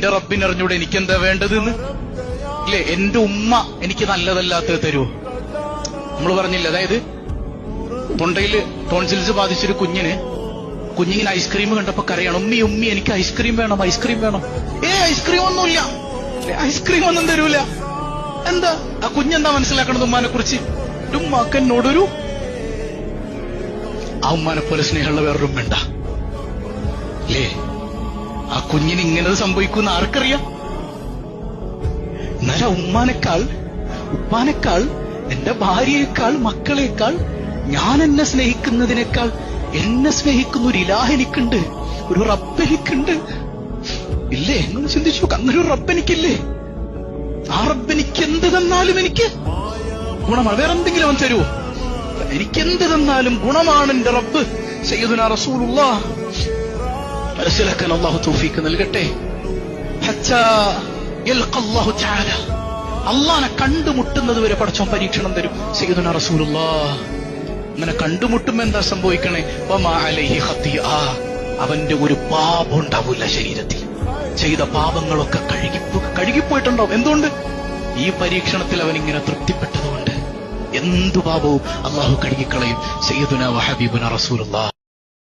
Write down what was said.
എന്റെ റബ്ബിനറിഞ്ഞൂടെ എനിക്കെന്താ വേണ്ടതെന്ന്? ഇല്ലേ, എന്റെ ഉമ്മ എനിക്ക് നല്ലതല്ലാത്തത് തരുമോ? നമ്മൾ പറഞ്ഞില്ല, അതായത് തൊണ്ടയിൽ ടോൺസിൽസ് ബാധിച്ചൊരു കുഞ്ഞിങ്ങനെ ഐസ്ക്രീം കണ്ടപ്പോ കരയാണ്, ഉമ്മി എനിക്ക് ഐസ്ക്രീം വേണം. ഐസ്ക്രീം ഒന്നുമില്ല, ഐസ്ക്രീം ഒന്നും തരൂല. എന്താ ആ കുഞ്ഞെന്താ മനസ്സിലാക്കണത് ഉമ്മാനെ കുറിച്ച്? ഉമ്മാക്ക് എന്നോടൊരു, ആ ഉമ്മാനെ പോലെ സ്നേഹമുള്ള വേറൊരു ഉമ്മ അല്ലേ? ആ കുഞ്ഞിന് ഇങ്ങനെ സംഭവിക്കുന്ന ആർക്കറിയാം? എന്നാലും ഉപ്പാനേക്കാൾ എന്റെ ഭാര്യയേക്കാൾ മക്കളേക്കാൾ ഞാൻ എന്നെ സ്നേഹിക്കുന്നതിനേക്കാൾ എന്നെ സ്നേഹിക്കുന്ന ഒരു ഇലാഹ് എനിക്കുണ്ട്, ഒരു റബ്ബ് എനിക്കുണ്ട്. ഇല്ലേ? നിങ്ങൾ ചിന്തിച്ചു, അങ്ങനെ ഒരു റബ്ബ് എനിക്കില്ലേ? ആ റബ്ബ് എനിക്ക് എന്ത് തന്നാലും എനിക്ക് ഗുണമാണ്. വേറെ എന്തെങ്കിലും അവൻ തരുമോ? എനിക്കെന്ത് തന്നാലും ഗുണമാണ് എന്റെ റബ്ബ്. സയ്യിദുനാ റസൂലുള്ളാഹ് മനസ്സിലാക്കാൻ അല്ലാഹു തൗഫീഖ് നൽകട്ടെ. ഹത്താ യൽഖ അല്ലാഹു തആല, അല്ലാഹനെ കണ്ടുമുട്ടുന്നത് വരെ പടച്ചോൻ പരീക്ഷണം തരും. സയ്യിദുനാ റസൂലുള്ളാഹ് അങ്ങനെ കണ്ടുമുട്ടുമ്പോ എന്താ സംഭവിക്കണേ? വമാ അലൈഹി ഖതിഅ, അവന്റെ ഒരു പാപം ഉണ്ടാവില്ല ശരീരത്തിൽ. ചെയ്ത പാപങ്ങളൊക്കെ കഴുകിപ്പോയിട്ടുണ്ടാവും. എന്തുകൊണ്ട്? ഈ പരീക്ഷണത്തിൽ അവൻ ഇങ്ങനെ തൃപ്തിപ്പെട്ടതുകൊണ്ട്. എന്തു പാപവും അല്ലാഹു കഴുകിക്കളയും. സയ്യിദുനാ വഹബീബുനാ റസൂലുള്ളാഹ്